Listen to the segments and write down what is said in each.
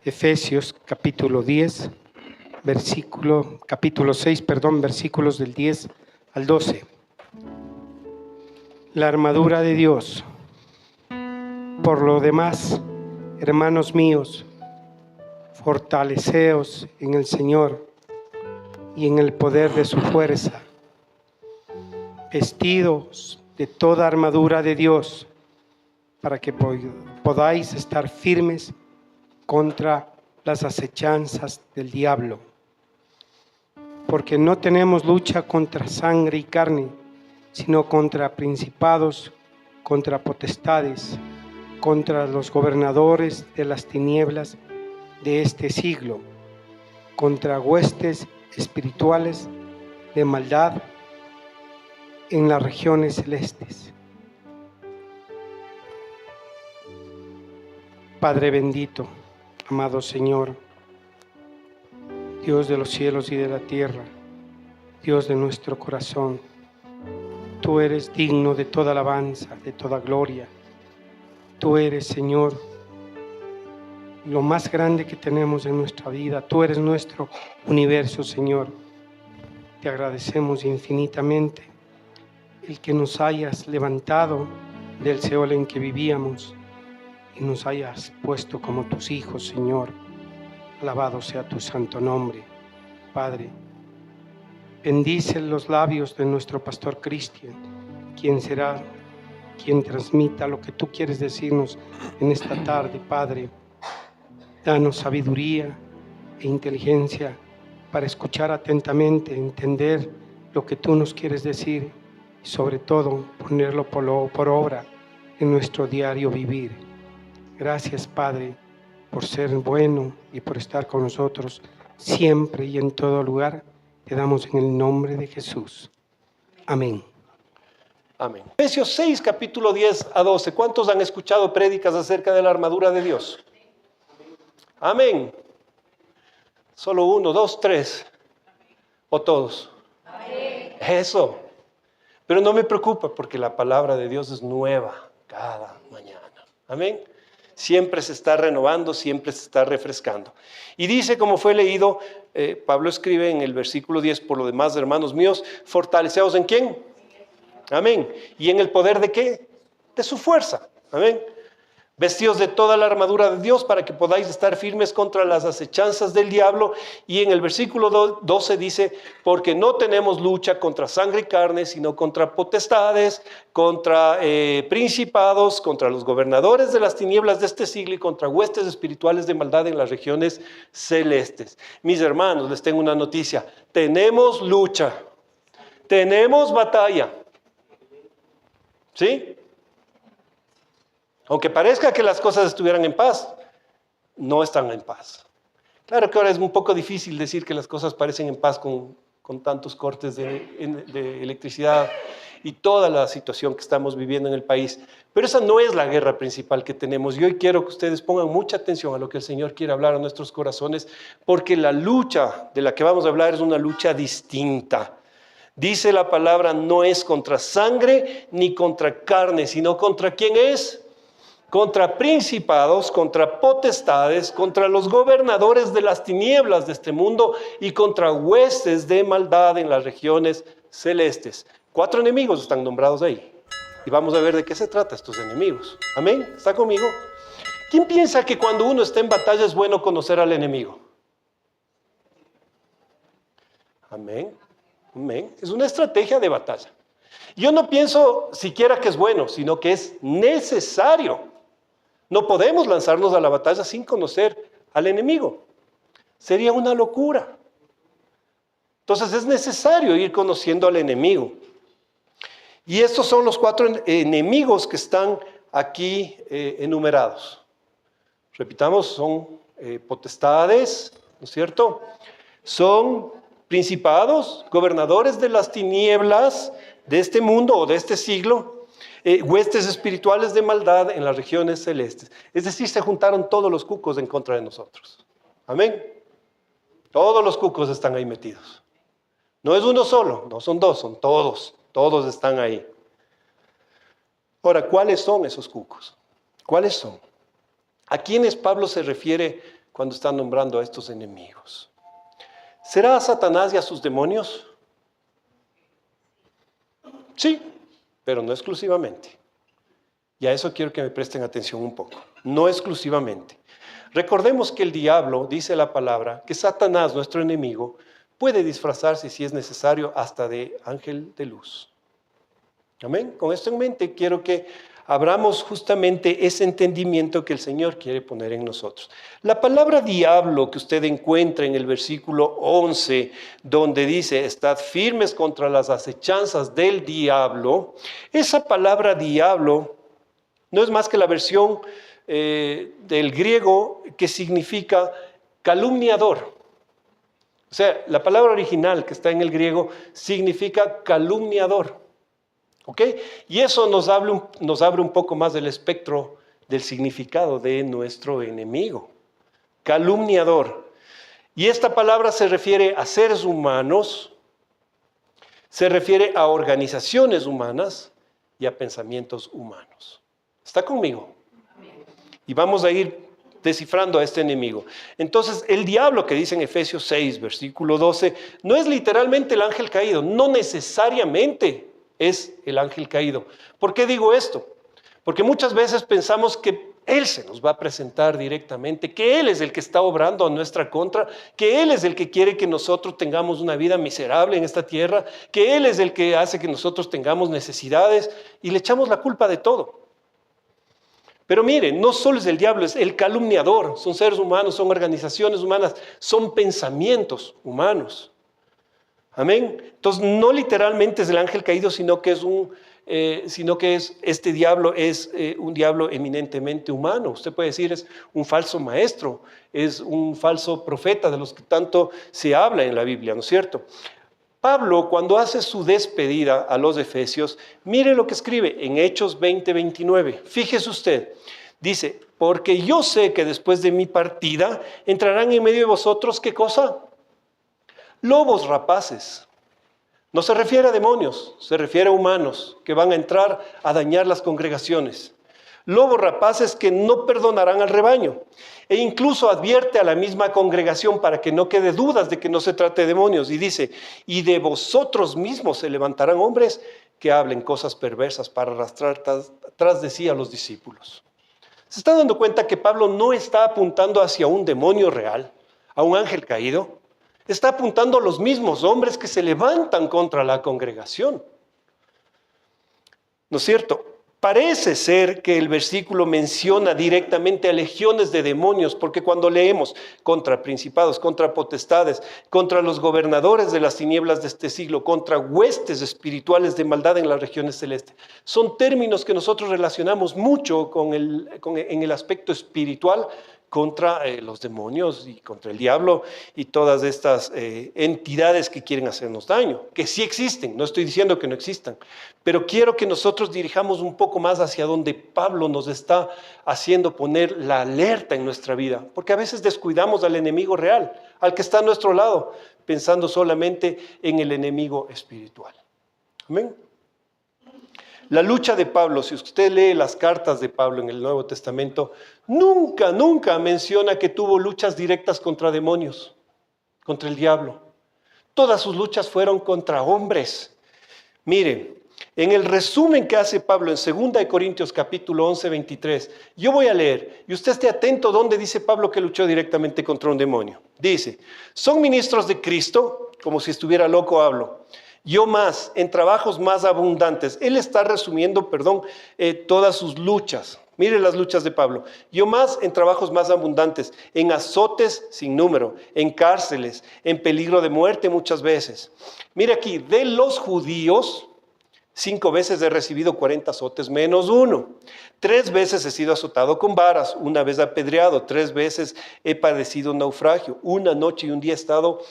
Efesios capítulo 6, versículos del 10 al 12. La armadura de Dios. Por lo demás, hermanos míos, fortaleceos en el Señor y en el poder de su fuerza, vestidos de toda armadura de Dios, para que podáis estar firmes contra las acechanzas del diablo. Porque no tenemos lucha contra sangre y carne, sino contra principados, contra potestades, contra los gobernadores de las tinieblas de este siglo, contra huestes espirituales de maldad en las regiones celestes. Padre bendito, amado Señor, Dios de los cielos y de la tierra, Dios de nuestro corazón, tú eres digno de toda alabanza, de toda gloria. Tú eres, Señor, lo más grande que tenemos en nuestra vida. Tú eres nuestro universo, Señor. Te agradecemos infinitamente el que nos hayas levantado del Seol en que vivíamos y nos hayas puesto como tus hijos, Señor. Alabado sea tu santo nombre, Padre. Bendice los labios de nuestro pastor Cristian, quien transmita lo que tú quieres decirnos en esta tarde, Padre. Danos sabiduría e inteligencia para escuchar atentamente, entender lo que tú nos quieres decir y sobre todo ponerlo por obra en nuestro diario vivir. Gracias, Padre, por ser bueno y por estar con nosotros siempre y en todo lugar. Te damos en el nombre de Jesús. Amén. Amén. Efesios 6, capítulo 10 a 12. ¿Cuántos han escuchado prédicas acerca de la armadura de Dios? Amén. Solo 1, 2, 3. ¿O todos? Amén. Eso. Pero no me preocupa porque la palabra de Dios es nueva cada mañana. Amén. Siempre se está renovando, siempre se está refrescando. Y dice, como fue leído, Pablo escribe en el versículo 10, por lo demás, hermanos míos, fortaleceos ¿en quién? Amén. ¿Y en el poder de qué? De su fuerza. Amén. Vestidos de toda la armadura de Dios para que podáis estar firmes contra las acechanzas del diablo. Y en el versículo 12 dice, porque no tenemos lucha contra sangre y carne, sino contra potestades, contra principados, contra los gobernadores de las tinieblas de este siglo y contra huestes espirituales de maldad en las regiones celestes. Mis hermanos, les tengo una noticia. Tenemos lucha. Tenemos batalla. ¿Sí? Aunque parezca que las cosas estuvieran en paz, no están en paz. Claro que ahora es un poco difícil decir que las cosas parecen en paz con tantos cortes de electricidad y toda la situación que estamos viviendo en el país. Pero esa no es la guerra principal que tenemos. Y hoy quiero que ustedes pongan mucha atención a lo que el Señor quiere hablar a nuestros corazones, porque la lucha de la que vamos a hablar es una lucha distinta. Dice la palabra, no es contra sangre ni contra carne, sino contra ¿quién es? Contra principados, contra potestades, contra los gobernadores de las tinieblas de este mundo y contra huestes de maldad en las regiones celestes. 4 enemigos están nombrados ahí. Y vamos a ver de qué se trata estos enemigos. ¿Amén? ¿Está conmigo? ¿Quién piensa que cuando uno está en batalla es bueno conocer al enemigo? Amén. Amén. Es una estrategia de batalla. Yo no pienso siquiera que es bueno, sino que es necesario. No podemos lanzarnos a la batalla sin conocer al enemigo. Sería una locura. Entonces es necesario ir conociendo al enemigo. Y estos son los 4 enemigos que están aquí enumerados. Repitamos, son potestades, ¿no es cierto? Son principados, gobernadores de las tinieblas de este mundo o de este siglo, huestes espirituales de maldad en las regiones celestes. Es decir, se juntaron todos los cucos en contra de nosotros. Amén. Todos los cucos están ahí metidos. No es uno solo, no son 2, son todos. Todos están ahí. Ahora, ¿cuáles son esos cucos? ¿Cuáles son? ¿A quiénes Pablo se refiere cuando está nombrando a estos enemigos. ¿Será a Satanás y a sus demonios? Sí, pero no exclusivamente. Y a eso quiero que me presten atención un poco. No exclusivamente. Recordemos que el diablo, dice la palabra, que Satanás, nuestro enemigo, puede disfrazarse, si es necesario, hasta de ángel de luz. Amén. Con esto en mente, quiero que abramos justamente ese entendimiento que el Señor quiere poner en nosotros. La palabra diablo que usted encuentra en el versículo 11, donde dice, estad firmes contra las acechanzas del diablo, esa palabra diablo no es más que la versión del griego que significa calumniador. O sea, la palabra original que está en el griego significa calumniador. ¿Ok? Y eso nos abre un poco más del espectro del significado de nuestro enemigo. Calumniador. Y esta palabra se refiere a seres humanos, se refiere a organizaciones humanas y a pensamientos humanos. ¿Está conmigo? Y vamos a ir descifrando a este enemigo. Entonces, el diablo que dice en Efesios 6, versículo 12, no es literalmente el ángel caído, no necesariamente es el ángel caído. ¿Por qué digo esto? Porque muchas veces pensamos que Él se nos va a presentar directamente, que Él es el que está obrando a nuestra contra, que Él es el que quiere que nosotros tengamos una vida miserable en esta tierra, que Él es el que hace que nosotros tengamos necesidades y le echamos la culpa de todo. Pero miren, no solo es el diablo, es el calumniador. Son seres humanos, son organizaciones humanas, son pensamientos humanos. Amén. Entonces, no literalmente es el ángel caído, sino que este diablo es un diablo eminentemente humano. Usted puede decir, es un falso maestro, es un falso profeta de los que tanto se habla en la Biblia, ¿no es cierto? Pablo, cuando hace su despedida a los efesios, mire lo que escribe en Hechos 20:29. Fíjese usted, dice, porque yo sé que después de mi partida entrarán en medio de vosotros, ¿qué cosa? Lobos rapaces. No se refiere a demonios, se refiere a humanos que van a entrar a dañar las congregaciones. Lobos rapaces que no perdonarán al rebaño. E incluso advierte a la misma congregación para que no quede dudas de que no se trate de demonios. Y dice, y de vosotros mismos se levantarán hombres que hablen cosas perversas para arrastrar tras de sí a los discípulos. ¿Se está dando cuenta que Pablo no está apuntando hacia un demonio real, a un ángel caído? Está apuntando a los mismos hombres que se levantan contra la congregación. ¿No es cierto? Parece ser que el versículo menciona directamente a legiones de demonios, porque cuando leemos contra principados, contra potestades, contra los gobernadores de las tinieblas de este siglo, contra huestes espirituales de maldad en las regiones celestes, son términos que nosotros relacionamos mucho en el aspecto espiritual contra los demonios y contra el diablo y todas estas entidades que quieren hacernos daño, que sí existen, no estoy diciendo que no existan, pero quiero que nosotros dirijamos un poco más hacia donde Pablo nos está haciendo poner la alerta en nuestra vida, porque a veces descuidamos al enemigo real, al que está a nuestro lado, pensando solamente en el enemigo espiritual. Amén. La lucha de Pablo, si usted lee las cartas de Pablo en el Nuevo Testamento, nunca menciona que tuvo luchas directas contra demonios, contra el diablo. Todas sus luchas fueron contra hombres. Mire, en el resumen que hace Pablo en 2 Corintios capítulo 11, 23, yo voy a leer, y usted esté atento donde dice Pablo que luchó directamente contra un demonio. Dice, son ministros de Cristo, como si estuviera loco hablo. Yo más, en trabajos más abundantes. Él está resumiendo, todas sus luchas. Mire las luchas de Pablo. Yo más, en trabajos más abundantes, en azotes sin número, en cárceles, en peligro de muerte muchas veces. Mire aquí, de los judíos, 5 veces he recibido 40 azotes menos 1. 3 veces he sido azotado con varas, 1 vez apedreado, 3 veces he padecido un naufragio. 1 noche y un día he estado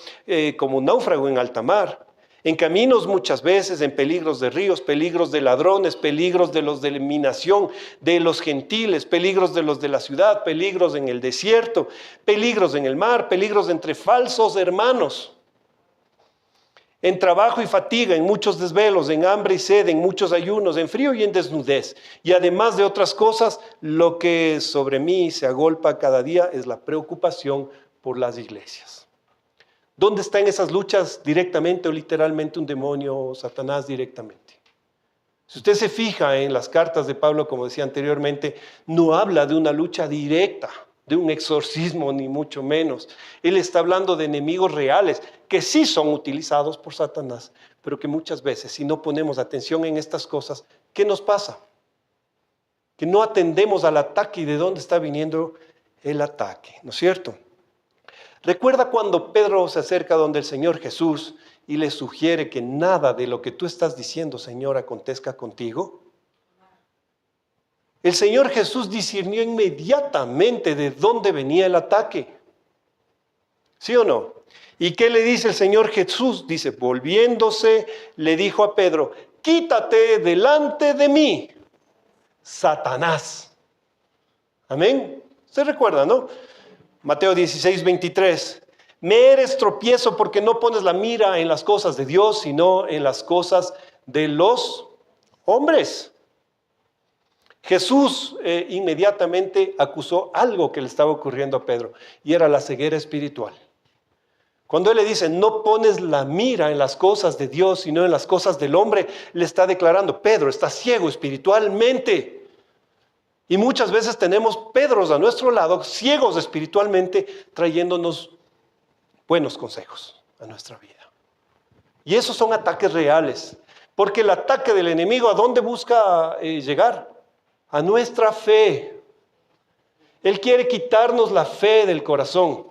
como náufrago en alta mar. En caminos muchas veces, en peligros de ríos, peligros de ladrones, peligros de los de eliminación, de los gentiles, peligros de los de la ciudad, peligros en el desierto, peligros en el mar, peligros entre falsos hermanos. en trabajo y fatiga, en muchos desvelos, en hambre y sed, en muchos ayunos, en frío y en desnudez. Y además de otras cosas, lo que sobre mí se agolpa cada día es la preocupación por las iglesias. ¿Dónde están esas luchas directamente o literalmente un demonio o Satanás directamente? Si usted se fija en las cartas de Pablo, como decía anteriormente, no habla de una lucha directa, de un exorcismo, ni mucho menos. Él está hablando de enemigos reales que sí son utilizados por Satanás, pero que muchas veces, si no ponemos atención en estas cosas, ¿qué nos pasa? Que no atendemos al ataque y de dónde está viniendo el ataque, ¿no es cierto? Recuerda cuando Pedro se acerca donde el Señor Jesús y le sugiere que nada de lo que tú estás diciendo, Señor, acontezca contigo. El Señor Jesús discernió inmediatamente de dónde venía el ataque. ¿Sí o no? ¿Y qué le dice el Señor Jesús? Dice, volviéndose, le dijo a Pedro, quítate delante de mí, Satanás. Amén. ¿Se recuerda, no? Mateo 16, 23. Me eres tropiezo porque no pones la mira en las cosas de Dios, sino en las cosas de los hombres. Jesús inmediatamente acusó algo que le estaba ocurriendo a Pedro, y era la ceguera espiritual. Cuando él le dice, no pones la mira en las cosas de Dios, sino en las cosas del hombre, le está declarando, Pedro, estás ciego espiritualmente. Y muchas veces tenemos Pedros a nuestro lado, ciegos espiritualmente, trayéndonos buenos consejos a nuestra vida. Y esos son ataques reales, porque el ataque del enemigo, ¿a dónde busca llegar? A nuestra fe. Él quiere quitarnos la fe del corazón.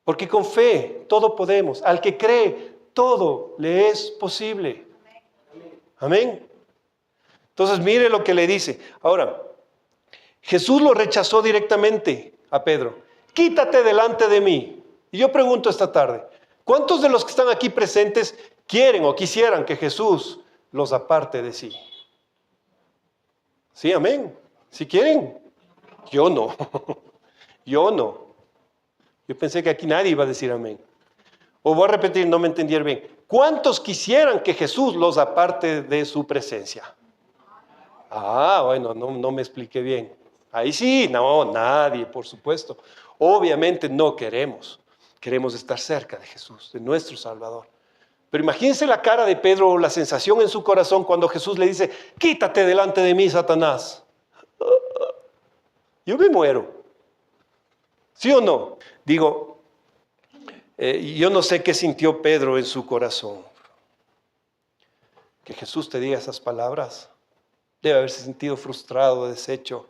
Porque con fe todo podemos. Al que cree, todo le es posible. Amén. Entonces mire lo que le dice. Ahora, Jesús lo rechazó directamente a Pedro. Quítate delante de mí. Y yo pregunto esta tarde, ¿cuántos de los que están aquí presentes quieren o quisieran que Jesús los aparte de sí? Sí, amén. ¿Sí quieren? Yo no. Yo no. Yo pensé que aquí nadie iba a decir amén. O voy a repetir, no me entendieron bien. ¿Cuántos quisieran que Jesús los aparte de su presencia? Ah, bueno, no me expliqué bien. Ahí sí, no, nadie, por supuesto. Obviamente no queremos. Queremos estar cerca de Jesús, de nuestro Salvador. Pero imagínense la cara de Pedro, la sensación en su corazón cuando Jesús le dice, quítate delante de mí, Satanás. Yo me muero. ¿Sí o no? Digo, yo no sé qué sintió Pedro en su corazón. Que Jesús te diga esas palabras. Debe haberse sentido frustrado, deshecho,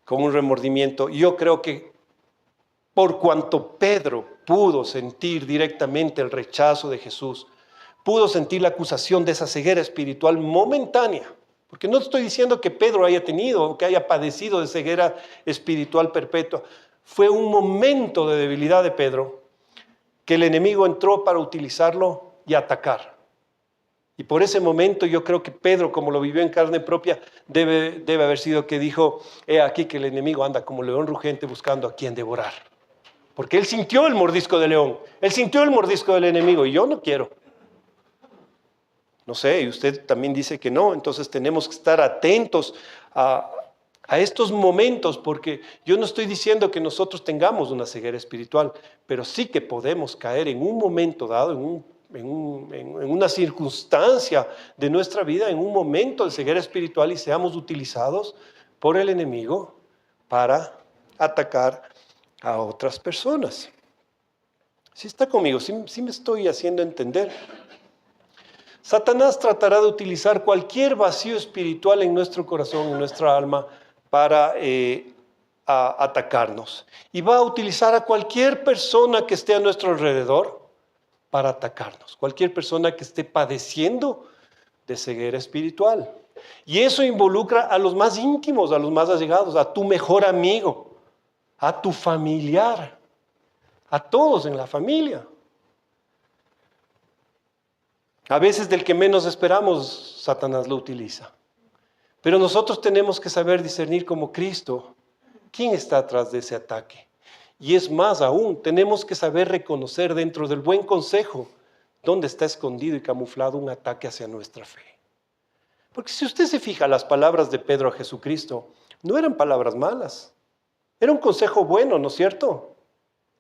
con un remordimiento. Yo creo que por cuanto Pedro pudo sentir directamente el rechazo de Jesús, pudo sentir la acusación de esa ceguera espiritual momentánea. Porque no estoy diciendo que Pedro haya tenido o que haya padecido de ceguera espiritual perpetua. Fue un momento de debilidad de Pedro que el enemigo entró para utilizarlo y atacar. Y por ese momento yo creo que Pedro, como lo vivió en carne propia, debe haber sido que dijo, he aquí que el enemigo anda como león rugente buscando a quien devorar. Porque él sintió el mordisco del león, él sintió el mordisco del enemigo y yo no quiero. No sé, y usted también dice que no, entonces tenemos que estar atentos a estos momentos, porque yo no estoy diciendo que nosotros tengamos una ceguera espiritual, pero sí que podemos caer en un momento dado, en una circunstancia de nuestra vida, en un momento de ceguera espiritual y seamos utilizados por el enemigo para atacar a otras personas. ¿Sí está conmigo? ¿Sí me estoy haciendo entender? Satanás tratará de utilizar cualquier vacío espiritual en nuestro corazón, en nuestra alma, para atacarnos. Y va a utilizar a cualquier persona que esté a nuestro alrededor para atacarnos. Cualquier persona que esté padeciendo de ceguera espiritual. Y eso involucra a los más íntimos, a los más allegados, a tu mejor amigo, a tu familiar, a todos en la familia. A veces del que menos esperamos, Satanás lo utiliza. Pero nosotros tenemos que saber discernir como Cristo quién está atrás de ese ataque. Y es más aún, tenemos que saber reconocer dentro del buen consejo ¿dónde está escondido y camuflado un ataque hacia nuestra fe? Porque si usted se fija, las palabras de Pedro a Jesucristo no eran palabras malas. Era un consejo bueno, ¿no es cierto?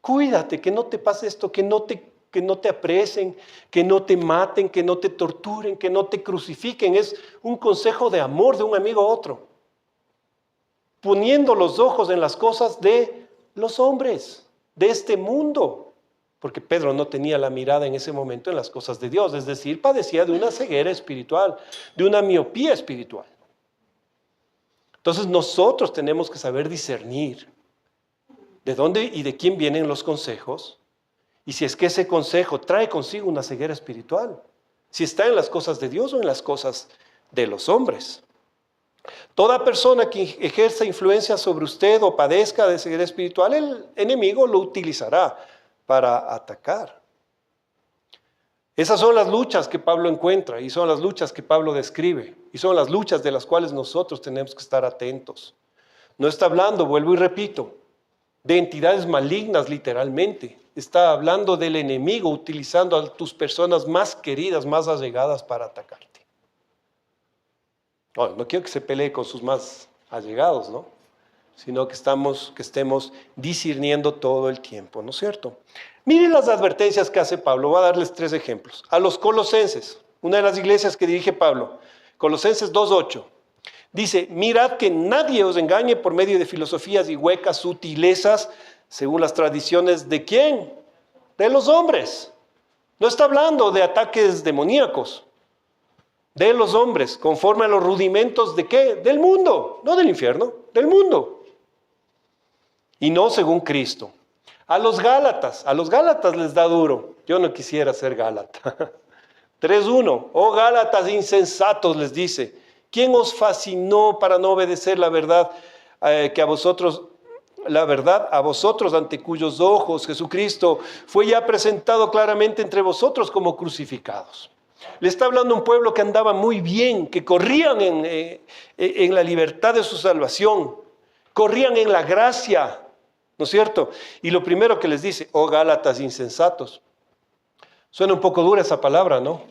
Cuídate, que no te pase esto, que no te apresen, que no te maten, que no te torturen, que no te crucifiquen. Es un consejo de amor de un amigo a otro. Poniendo los ojos en las cosas de los hombres, de este mundo. Porque Pedro no tenía la mirada en ese momento en las cosas de Dios. Es decir, padecía de una ceguera espiritual, de una miopía espiritual. Entonces nosotros tenemos que saber discernir de dónde y de quién vienen los consejos, y si es que ese consejo trae consigo una ceguera espiritual, si está en las cosas de Dios o en las cosas de los hombres. Toda persona que ejerza influencia sobre usted o padezca de ceguera espiritual, el enemigo lo utilizará para atacar. Esas son las luchas que Pablo encuentra y son las luchas que Pablo describe y son las luchas de las cuales nosotros tenemos que estar atentos. No está hablando, vuelvo y repito, de entidades malignas literalmente. Está hablando del enemigo utilizando a tus personas más queridas, más allegadas para atacarte. No quiero que se pelee con sus más allegados, ¿no? Sino que estemos discerniendo todo el tiempo, ¿no es cierto? Miren las advertencias que hace Pablo. Voy a darles 3 ejemplos. A los colosenses, una de las iglesias que dirige Pablo, Colosenses 2:8. Dice, mirad que nadie os engañe por medio de filosofías y huecas sutilezas, según las tradiciones de ¿quién? De los hombres. No está hablando de ataques demoníacos, de los hombres, conforme a los rudimentos ¿de qué? Del mundo, no del infierno, del mundo. Y no según Cristo. A los Gálatas les da duro. Yo no quisiera ser Gálata. 3:1, oh Gálatas insensatos, les dice. ¿Quién os fascinó para no obedecer la verdad a vosotros ante cuyos ojos Jesucristo fue ya presentado claramente entre vosotros como crucificados? Le está hablando a un pueblo que andaba muy bien, que corrían en la libertad de su salvación, corrían en la gracia, ¿no es cierto? Y lo primero que les dice, oh Gálatas insensatos. Suena un poco dura esa palabra, ¿no?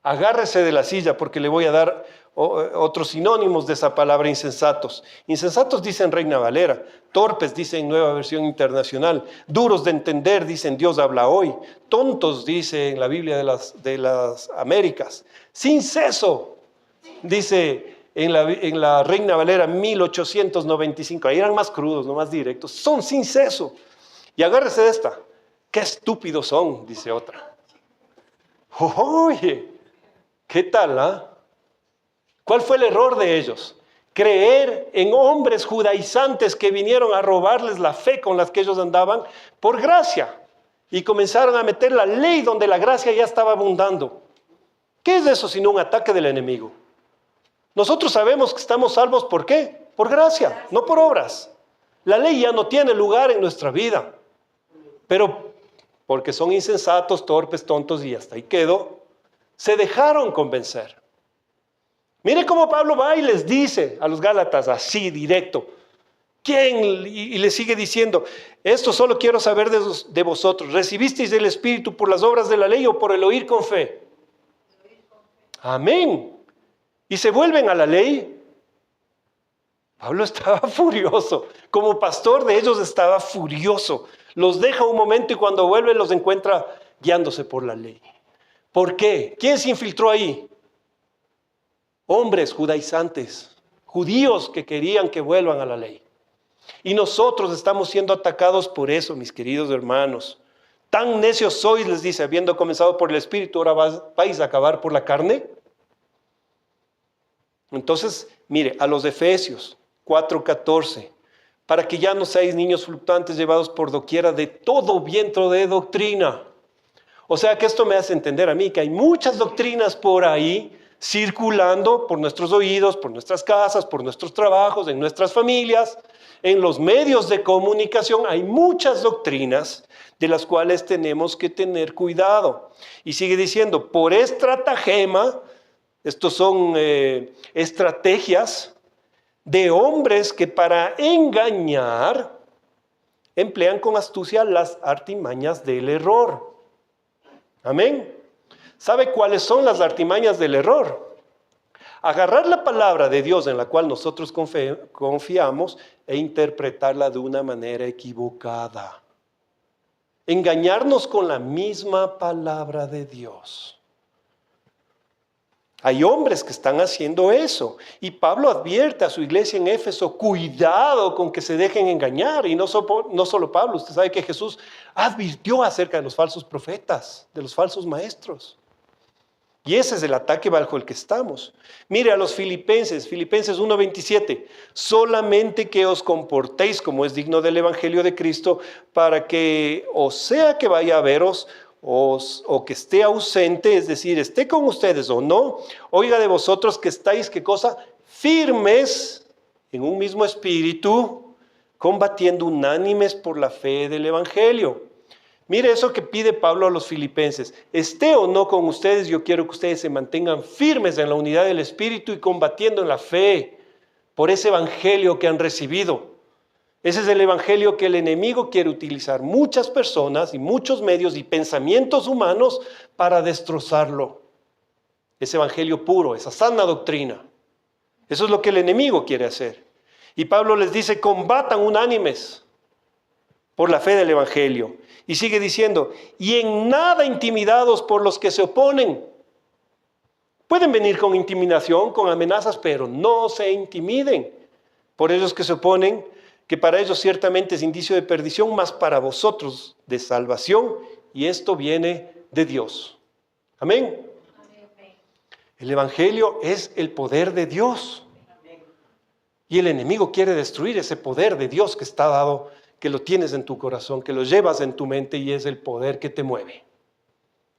Agárrese de la silla porque le voy a dar otros sinónimos de esa palabra insensatos. Insensatos dicen Reina Valera, torpes dicen Nueva Versión Internacional, duros de entender dicen Dios habla hoy, tontos dice en la Biblia de las Américas, sin seso dice en la Reina Valera 1895, ahí eran más crudos, no más directos, son sin seso. Y agárrese de esta, qué estúpidos son, dice otra. Oye, ¿qué tal, ah? ¿Cuál fue el error de ellos? Creer en hombres judaizantes que vinieron a robarles la fe con las que ellos andaban por gracia. Y comenzaron a meter la ley donde la gracia ya estaba abundando. ¿Qué es eso sino un ataque del enemigo? Nosotros sabemos que estamos salvos, ¿por qué? Por gracia, no por obras. La ley ya no tiene lugar en nuestra vida. Pero porque son insensatos, torpes, tontos y hasta ahí quedó, se dejaron convencer. Mire cómo Pablo va y les dice a los Gálatas así directo. ¿Quién? Y le sigue diciendo, esto solo quiero saber de vosotros. ¿Recibisteis el Espíritu por las obras de la ley o por el oír con fe? Amén. Y se vuelven a la ley. Pablo estaba furioso. Como pastor de ellos estaba furioso. Los deja un momento y cuando vuelve los encuentra guiándose por la ley. ¿Por qué? ¿Quién se infiltró ahí? Hombres judaizantes, judíos que querían que vuelvan a la ley. Y nosotros estamos siendo atacados por eso, mis queridos hermanos. Tan necios sois, les dice, habiendo comenzado por el Espíritu, ahora vais a acabar por la carne. Entonces, mire, a los Efesios 4:14, para que ya no seáis niños fluctuantes llevados por doquiera de todo viento de doctrina. O sea que esto me hace entender a mí que hay muchas doctrinas por ahí circulando por nuestros oídos, por nuestras casas, por nuestros trabajos, en nuestras familias, en los medios de comunicación. Hay muchas doctrinas de las cuales tenemos que tener cuidado. Y sigue diciendo, por estratagema, estos son estrategias de hombres que para engañar emplean con astucia las artimañas del error. Amén. ¿Sabe cuáles son las artimañas del error? Agarrar la palabra de Dios en la cual nosotros confiamos e interpretarla de una manera equivocada. Engañarnos con la misma palabra de Dios. Hay hombres que están haciendo eso. Y Pablo advierte a su iglesia en Éfeso, cuidado con que se dejen engañar. Y no solo Pablo, usted sabe que Jesús advirtió acerca de los falsos profetas, de los falsos maestros. Y ese es el ataque bajo el que estamos. Mire a los Filipenses 1:27. Solamente que os comportéis como es digno del Evangelio de Cristo, para que o sea que vaya a veros, o que esté ausente, es decir, esté con ustedes o no, oiga de vosotros que estáis, ¿qué cosa? Firmes en un mismo espíritu, combatiendo unánimes por la fe del Evangelio. Mire eso que pide Pablo a los filipenses. Esté o no con ustedes, yo quiero que ustedes se mantengan firmes en la unidad del espíritu y combatiendo en la fe por ese Evangelio que han recibido. Ese es el evangelio que el enemigo quiere utilizar muchas personas y muchos medios y pensamientos humanos para destrozarlo. Ese evangelio puro, esa sana doctrina. Eso es lo que el enemigo quiere hacer. Y Pablo les dice, combatan unánimes por la fe del evangelio. Y sigue diciendo, y en nada intimidados por los que se oponen. Pueden venir con intimidación, con amenazas, pero no se intimiden por ellos que se oponen, que para ellos ciertamente es indicio de perdición, mas para vosotros de salvación, y esto viene de Dios. Amén. El evangelio es el poder de Dios. Y el enemigo quiere destruir ese poder de Dios que está dado, que lo tienes en tu corazón, que lo llevas en tu mente, y es el poder que te mueve.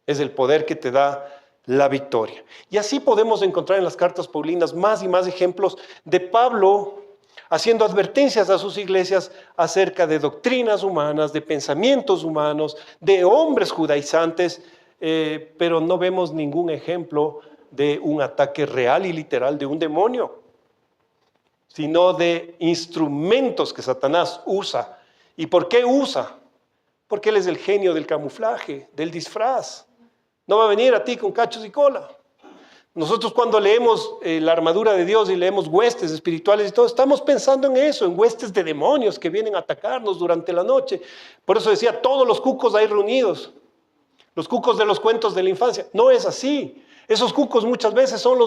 Es el poder que te da la victoria. Y así podemos encontrar en las cartas paulinas más y más ejemplos de Pablo haciendo advertencias a sus iglesias acerca de doctrinas humanas, de pensamientos humanos, de hombres judaizantes, pero no vemos ningún ejemplo de un ataque real y literal de un demonio, sino de instrumentos que Satanás usa. ¿Y por qué usa? Porque él es el genio del camuflaje, del disfraz. No va a venir a ti con cachos y cola. Nosotros cuando leemos la armadura de Dios y leemos huestes espirituales y todo, estamos pensando en eso, en huestes de demonios que vienen a atacarnos durante la noche. Por eso decía, todos los cucos ahí reunidos, los cucos de los cuentos de la infancia. No es así. Esos cucos muchas veces son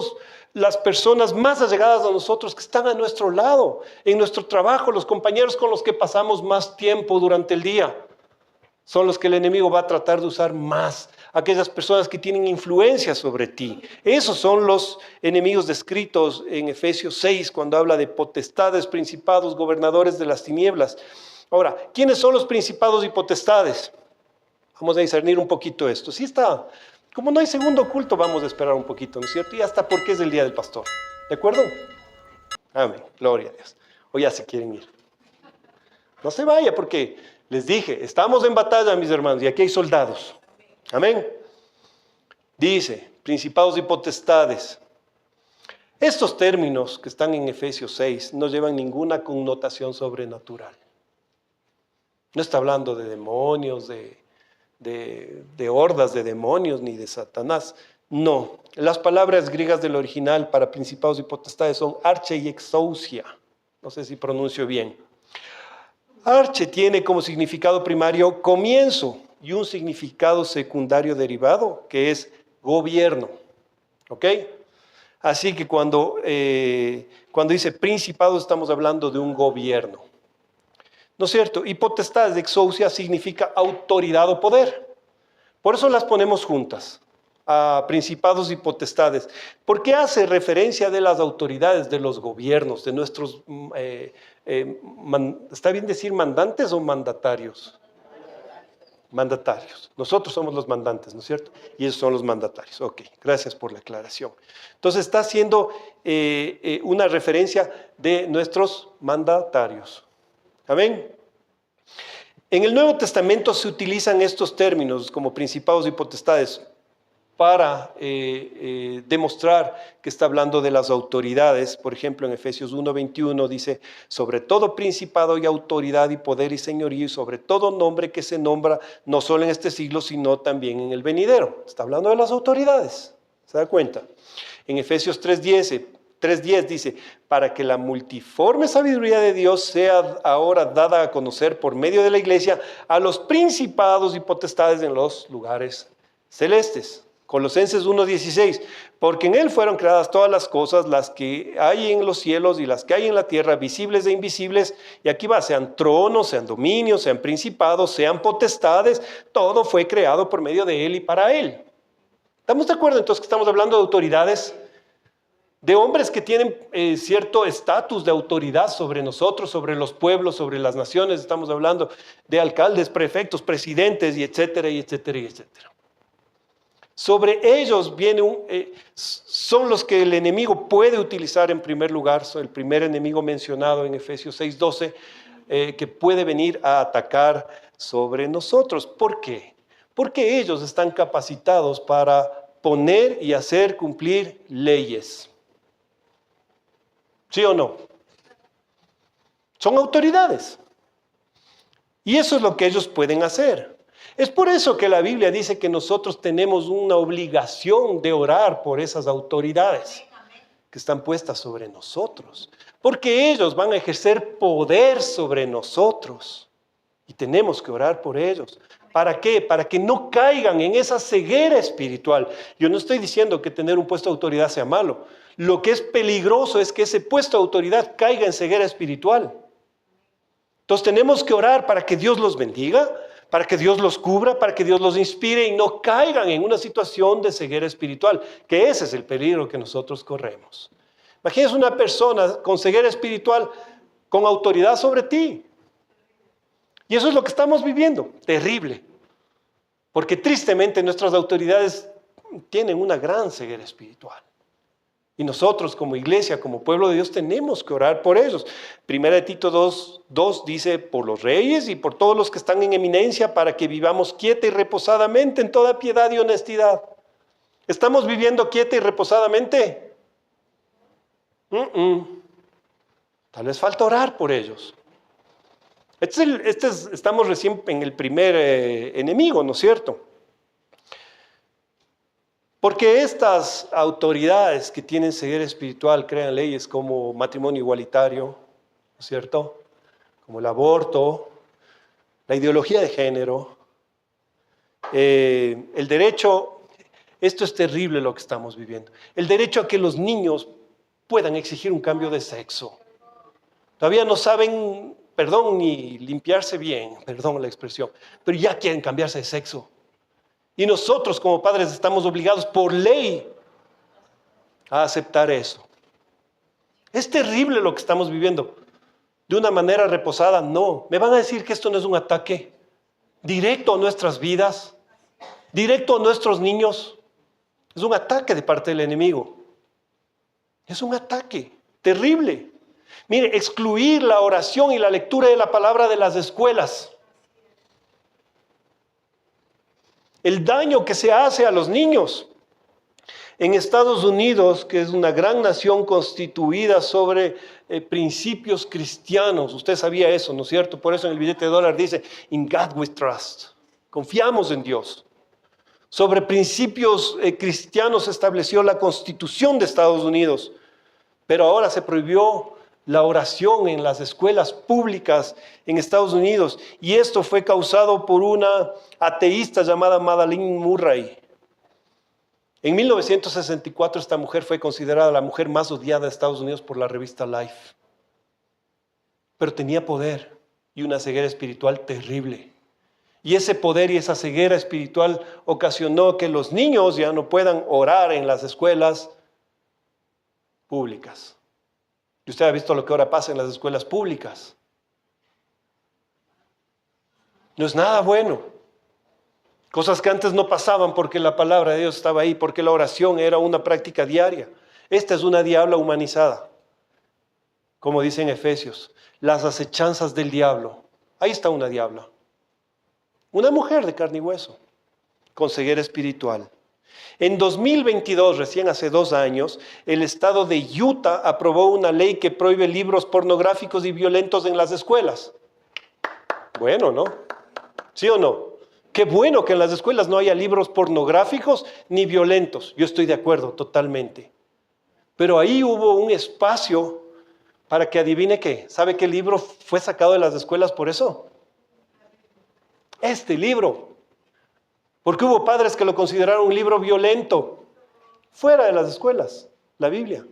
las personas más allegadas a nosotros que están a nuestro lado, en nuestro trabajo, los compañeros con los que pasamos más tiempo durante el día. Son los que el enemigo va a tratar de usar más. Aquellas personas que tienen influencia sobre ti. Esos son los enemigos descritos en Efesios 6, cuando habla de potestades, principados, gobernadores de las tinieblas. Ahora, ¿quiénes son los principados y potestades? Vamos a discernir un poquito esto. Sí está, como no hay segundo culto, vamos a esperar un poquito, ¿no es cierto? Y hasta porque es el día del pastor. ¿De acuerdo? Amén. Gloria a Dios. O ya se quieren ir. No se vaya porque les dije, estamos en batalla, mis hermanos, y aquí hay soldados. Amén. Dice, principados y potestades. Estos términos que están en Efesios 6 no llevan ninguna connotación sobrenatural. No está hablando de demonios, de hordas de demonios, ni de Satanás. No. Las palabras griegas del original para principados y potestades son arche y exousia. No sé si pronuncio bien. Arche tiene como significado primario comienzo y un significado secundario derivado que es gobierno. ¿Ok? Así que cuando dice principado estamos hablando de un gobierno. ¿No es cierto? Y potestades de exousia significa autoridad o poder. Por eso las ponemos juntas, a principados y potestades. Porque hace referencia de las autoridades, de los gobiernos, de nuestros... ¿está bien decir mandantes o mandatarios? Mandatarios. Nosotros somos los mandantes, ¿no es cierto? Y ellos son los mandatarios. Ok, gracias por la aclaración. Entonces está haciendo una referencia de nuestros mandatarios. Amén. En el Nuevo Testamento se utilizan estos términos como principados y potestades para demostrar que está hablando de las autoridades. Por ejemplo, en Efesios 1:21 dice, sobre todo principado y autoridad y poder y señorío, y sobre todo nombre que se nombra, no solo en este siglo, sino también en el venidero. Está hablando de las autoridades, ¿se da cuenta? En Efesios 3:10 dice, para que la multiforme sabiduría de Dios sea ahora dada a conocer por medio de la iglesia a los principados y potestades en los lugares celestes. Colosenses 1:16, porque en él fueron creadas todas las cosas, las que hay en los cielos y las que hay en la tierra, visibles e invisibles, y aquí va, sean tronos, sean dominios, sean principados, sean potestades, todo fue creado por medio de él y para él. ¿Estamos de acuerdo entonces que estamos hablando de autoridades? De hombres que tienen cierto estatus de autoridad sobre nosotros, sobre los pueblos, sobre las naciones. Estamos hablando de alcaldes, prefectos, presidentes, y etcétera, y etcétera, y etcétera. Sobre ellos son los que el enemigo puede utilizar en primer lugar. El primer enemigo mencionado en Efesios 6:12, que puede venir a atacar sobre nosotros. ¿Por qué? Porque ellos están capacitados para poner y hacer cumplir leyes. ¿Sí o no? Son autoridades. Y eso es lo que ellos pueden hacer. Es por eso que la Biblia dice que nosotros tenemos una obligación de orar por esas autoridades que están puestas sobre nosotros. Porque ellos van a ejercer poder sobre nosotros. Y tenemos que orar por ellos. ¿Para qué? Para que no caigan en esa ceguera espiritual. Yo no estoy diciendo que tener un puesto de autoridad sea malo. Lo que es peligroso es que ese puesto de autoridad caiga en ceguera espiritual. Entonces tenemos que orar para que Dios los bendiga, para que Dios los cubra, para que Dios los inspire y no caigan en una situación de ceguera espiritual, que ese es el peligro que nosotros corremos. Imagínese una persona con ceguera espiritual, con autoridad sobre ti. Y eso es lo que estamos viviendo, terrible. Porque tristemente nuestras autoridades tienen una gran ceguera espiritual. Y nosotros como iglesia, como pueblo de Dios, tenemos que orar por ellos. Primera de Tito 2 dice, por los reyes y por todos los que están en eminencia, para que vivamos quieta y reposadamente en toda piedad y honestidad. ¿Estamos viviendo quieta y reposadamente? Tal vez falta orar por ellos. Estamos recién en el primer enemigo, ¿no es cierto? Porque estas autoridades que tienen ceguera espiritual crean leyes como matrimonio igualitario, ¿no es cierto? Como el aborto, la ideología de género, el derecho, esto es terrible lo que estamos viviendo, el derecho a que los niños puedan exigir un cambio de sexo. Todavía no saben, perdón, ni limpiarse bien, perdón la expresión, pero ya quieren cambiarse de sexo. Y nosotros como padres estamos obligados por ley a aceptar eso. Es terrible lo que estamos viviendo. De una manera reposada, no. Me van a decir que esto no es un ataque directo a nuestras vidas, directo a nuestros niños. Es un ataque de parte del enemigo. Es un ataque terrible. Mire, excluir la oración y la lectura de la palabra de las escuelas. El daño que se hace a los niños. En Estados Unidos, que es una gran nación constituida sobre principios cristianos, usted sabía eso, ¿no es cierto? Por eso en el billete de dólar dice, in God we trust. Confiamos en Dios. Sobre principios cristianos se estableció la Constitución de Estados Unidos, pero ahora se prohibió la oración en las escuelas públicas en Estados Unidos. Y esto fue causado por una ateísta llamada Madeleine Murray. En 1964 esta mujer fue considerada la mujer más odiada de Estados Unidos por la revista Life. Pero tenía poder y una ceguera espiritual terrible. Y ese poder y esa ceguera espiritual ocasionó que los niños ya no puedan orar en las escuelas públicas. Y usted ha visto lo que ahora pasa en las escuelas públicas. No es nada bueno. Cosas que antes no pasaban porque la palabra de Dios estaba ahí, porque la oración era una práctica diaria. Esta es una diabla humanizada. Como dice en Efesios, las acechanzas del diablo. Ahí está una diabla. Una mujer de carne y hueso, con ceguera espiritual. En 2022, recién hace 2 años, el estado de Utah aprobó una ley que prohíbe libros pornográficos y violentos en las escuelas. Bueno, ¿no? ¿Sí o no? Qué bueno que en las escuelas no haya libros pornográficos ni violentos. Yo estoy de acuerdo totalmente. Pero ahí hubo un espacio para que adivine qué. ¿Sabe qué libro fue sacado de las escuelas por eso? Este libro. Porque hubo padres que lo consideraron un libro violento. Fuera de las escuelas, la Biblia.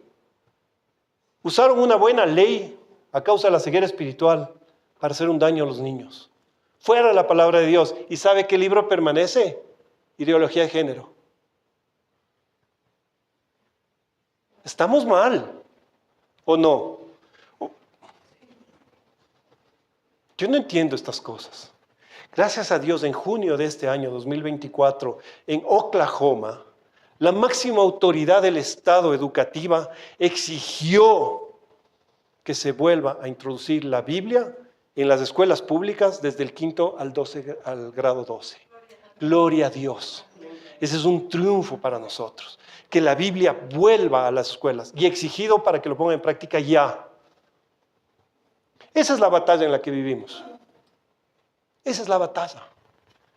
Usaron una buena ley a causa de la ceguera espiritual para hacer un daño a los niños. Fuera de la palabra de Dios. ¿Y sabe qué libro permanece? Ideología de género. ¿Estamos mal o no? Yo no entiendo estas cosas. Gracias a Dios, en junio de este año 2024, en Oklahoma, la máxima autoridad del Estado educativa exigió que se vuelva a introducir la Biblia en las escuelas públicas desde el 5º al grado 12. Gloria a Dios. Ese es un triunfo para nosotros. Que la Biblia vuelva a las escuelas y exigido para que lo pongan en práctica ya. Esa es la batalla en la que vivimos. Esa es la batalla.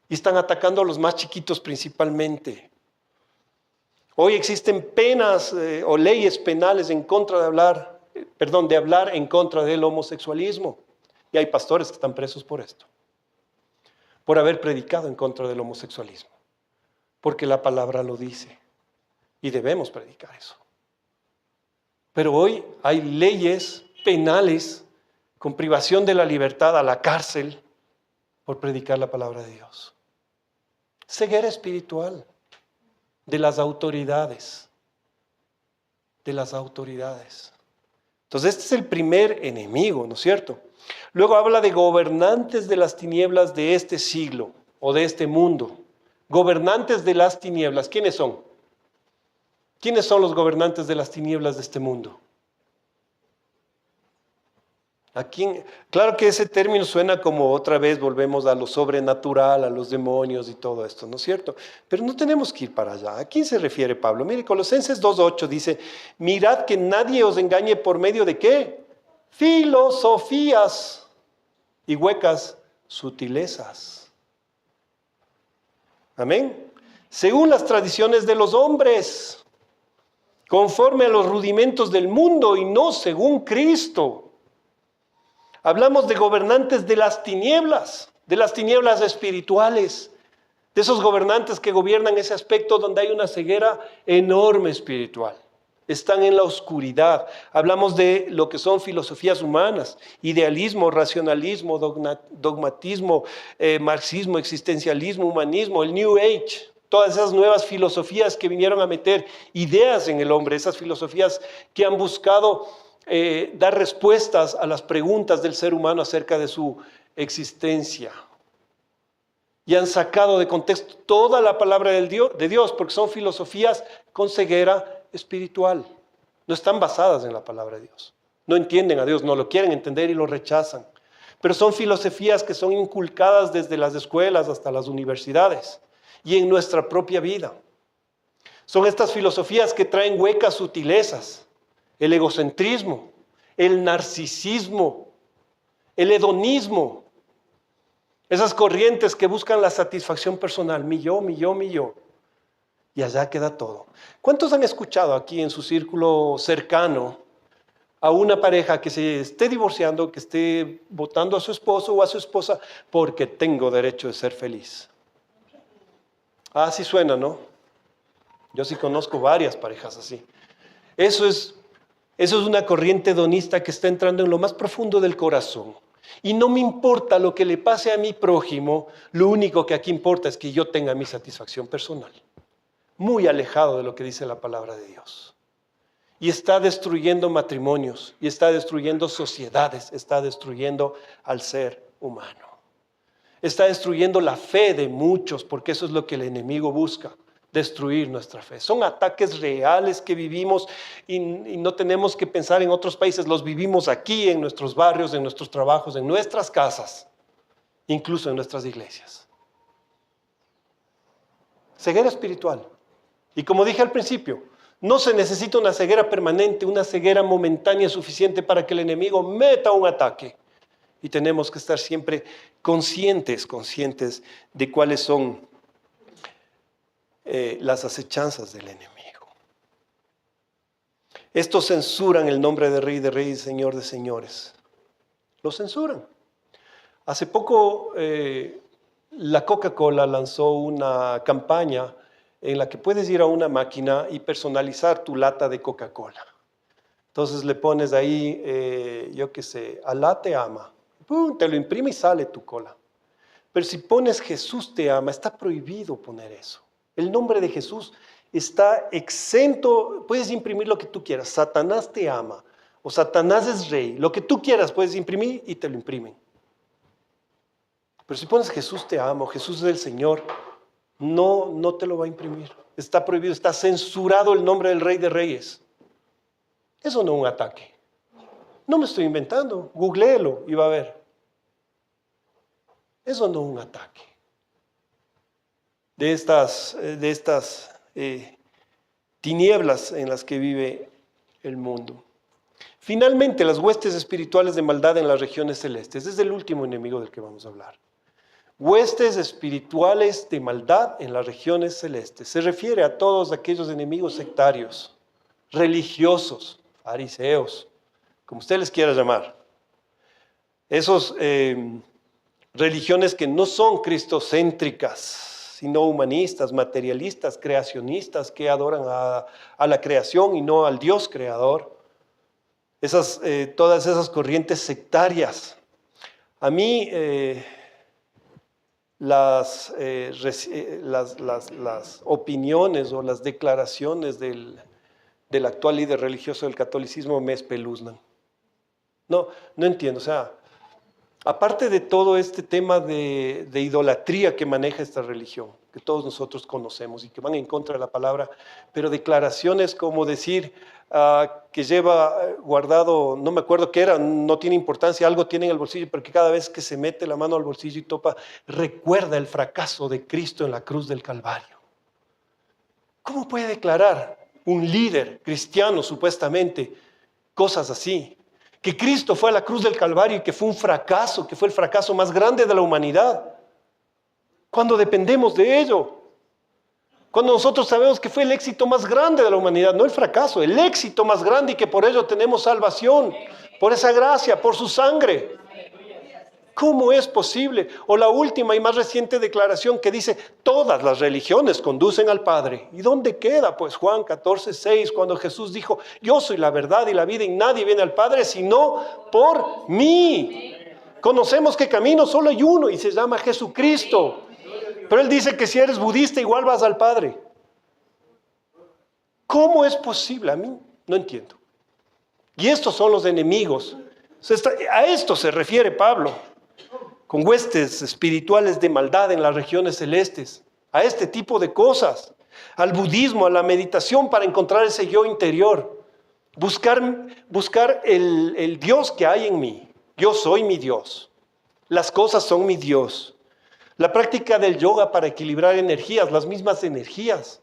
Y están atacando a los más chiquitos principalmente. Hoy existen penas o leyes penales en contra de hablar en contra del homosexualismo. Y hay pastores que están presos por esto. Por haber predicado en contra del homosexualismo. Porque la palabra lo dice. Y debemos predicar eso. Pero hoy hay leyes penales con privación de la libertad a la cárcel por predicar la palabra de Dios. Ceguera espiritual de las autoridades. De las autoridades. Entonces este es el primer enemigo, ¿no es cierto? Luego habla de gobernantes de las tinieblas de este siglo o de este mundo. Gobernantes de las tinieblas, ¿quiénes son? ¿Quiénes son los gobernantes de las tinieblas de este mundo? Claro que ese término suena como otra vez volvemos a lo sobrenatural, a los demonios y todo esto, ¿no es cierto? Pero no tenemos que ir para allá. ¿A quién se refiere Pablo? Mire, Colosenses 2:8 dice, mirad que nadie os engañe por medio de ¿qué? Filosofías y huecas sutilezas. Amén. Según las tradiciones de los hombres, conforme a los rudimentos del mundo y no según Cristo. Hablamos de gobernantes de las tinieblas espirituales, de esos gobernantes que gobiernan ese aspecto donde hay una ceguera enorme espiritual. Están en la oscuridad. Hablamos de lo que son filosofías humanas, idealismo, racionalismo, dogmatismo, marxismo, existencialismo, humanismo, el New Age. Todas esas nuevas filosofías que vinieron a meter ideas en el hombre, esas filosofías que han buscado dar respuestas a las preguntas del ser humano acerca de su existencia. Y han sacado de contexto toda la palabra de Dios, porque son filosofías con ceguera espiritual. No están basadas en la palabra de Dios. No entienden a Dios, no lo quieren entender y lo rechazan. Pero son filosofías que son inculcadas desde las escuelas hasta las universidades y en nuestra propia vida. Son estas filosofías que traen huecas sutilezas. El egocentrismo, el narcisismo, el hedonismo, esas corrientes que buscan la satisfacción personal, mi yo. Y allá queda todo. ¿Cuántos han escuchado aquí en su círculo cercano a una pareja que se esté divorciando, que esté votando a su esposo o a su esposa porque tengo derecho de ser feliz? Ah, sí suena, ¿no? Yo sí conozco varias parejas así. Eso es una corriente hedonista que está entrando en lo más profundo del corazón. Y no me importa lo que le pase a mi prójimo, lo único que aquí importa es que yo tenga mi satisfacción personal. Muy alejado de lo que dice la palabra de Dios. Y está destruyendo matrimonios, y está destruyendo sociedades, está destruyendo al ser humano. Está destruyendo la fe de muchos, porque eso es lo que el enemigo busca. Destruir nuestra fe. Son ataques reales que vivimos y no tenemos que pensar en otros países, los vivimos aquí, en nuestros barrios, en nuestros trabajos, en nuestras casas, incluso en nuestras iglesias. Ceguera espiritual. Y como dije al principio, no se necesita una ceguera permanente, una ceguera momentánea suficiente para que el enemigo meta un ataque. Y tenemos que estar siempre conscientes de cuáles son las acechanzas del enemigo. Estos censuran el nombre de Rey y Señor de señores. Lo censuran. Hace poco la Coca-Cola lanzó una campaña en la que puedes ir a una máquina y personalizar tu lata de Coca-Cola. Entonces le pones ahí, yo qué sé, Alá te ama. ¡Pum! Te lo imprime y sale tu cola. Pero si pones Jesús te ama, está prohibido poner eso. El nombre de Jesús está exento, puedes imprimir lo que tú quieras. Satanás te ama o Satanás es rey. Lo que tú quieras puedes imprimir y te lo imprimen. Pero si pones Jesús te ama o Jesús es el Señor, no te lo va a imprimir. Está prohibido, está censurado el nombre del Rey de Reyes. Eso no es un ataque. No me estoy inventando, googléelo y va a ver. Eso no es un ataque. De estas tinieblas en las que vive el mundo. Finalmente, las huestes espirituales de maldad en las regiones celestes. Es el último enemigo del que vamos a hablar. Huestes espirituales de maldad en las regiones celestes. Se refiere a todos aquellos enemigos sectarios, religiosos, fariseos, como usted les quiera llamar. Esos religiones que no son cristocéntricas, sino humanistas, materialistas, creacionistas, que adoran a la creación y no al Dios creador. Todas esas corrientes sectarias. A mí las opiniones o las declaraciones del actual líder religioso del catolicismo me espeluznan. No entiendo, o sea, aparte de todo este tema de idolatría que maneja esta religión, que todos nosotros conocemos y que van en contra de la palabra, pero declaraciones como decir que lleva guardado, no me acuerdo qué era, no tiene importancia, algo tiene en el bolsillo, pero que cada vez que se mete la mano al bolsillo y topa, recuerda el fracaso de Cristo en la cruz del Calvario. ¿Cómo puede declarar un líder cristiano supuestamente cosas así? Que Cristo fue a la cruz del Calvario y que fue un fracaso, que fue el fracaso más grande de la humanidad. Cuando dependemos de ello. Cuando nosotros sabemos que fue el éxito más grande de la humanidad, no el fracaso, el éxito más grande y que por ello tenemos salvación, por esa gracia, por su sangre. ¿Cómo es posible? O la última y más reciente declaración que dice, todas las religiones conducen al Padre. ¿Y dónde queda? Pues Juan 14:6, cuando Jesús dijo, yo soy la verdad y la vida y nadie viene al Padre sino por mí. Conocemos que camino solo hay uno y se llama Jesucristo. Pero Él dice que si eres budista igual vas al Padre. ¿Cómo es posible? A mí no entiendo. Y estos son los enemigos. A esto se refiere Pablo. Con huestes espirituales de maldad en las regiones celestes, a este tipo de cosas, al budismo, a la meditación para encontrar ese yo interior, buscar el Dios que hay en mí. Yo soy mi Dios, las cosas son mi Dios. La práctica del yoga para equilibrar energías, las mismas energías.